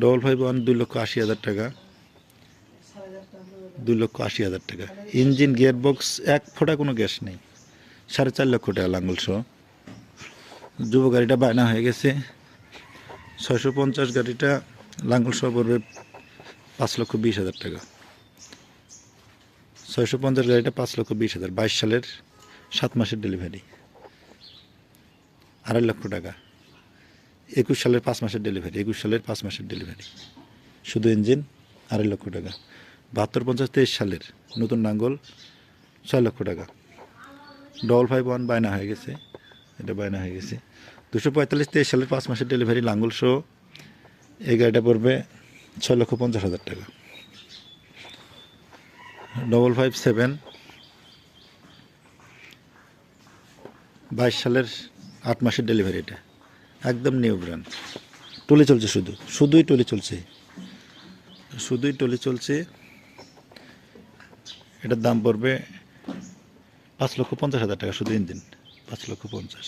$5 2,80,000 টাকা, 2,80,000 টাকা। Engine gear box এক ফোঁটা কোনো গ্যাস নেই, 4.5 লক্ষ টাকা লাঙ্গল সহ। যুব গাড়িটা বায়না হয়ে গেছে, 650 গাড়িটা লাঙ্গল সহ পড়বে 5,20,000 টাকা। 650 গাড়িটা 5,20,000, 22 সালের 7 মাসের ডেলিভারি, 2.5 লক্ষ টাকা। 21 সালের 5 মাসের ডেলিভারি, 21 সালের 5 মাসের ডেলিভারি, শুধু ইঞ্জিন 2.5 লক্ষ টাকা। 72-50 23 সালের নতুন লাঙ্গল 6 লক্ষ টাকা। 551 বায়না হয়ে গেছে, এটা বায়না হয়ে গেছে। 245 23 সালের 5 মাসের ডেলিভারি লাঙ্গল সহ এই গাড়িটা পড়বে 6,50,000 টাকা। 557 22 সালের 8 মাসের ডেলিভারি, এটা একদম নিউ ব্র্যান্ড, টলি চলছে, শুধুই টলি চলছে, এটার দাম পড়বে 5,50,000 টাকা, শুধু ইঞ্জিন 5,50,000।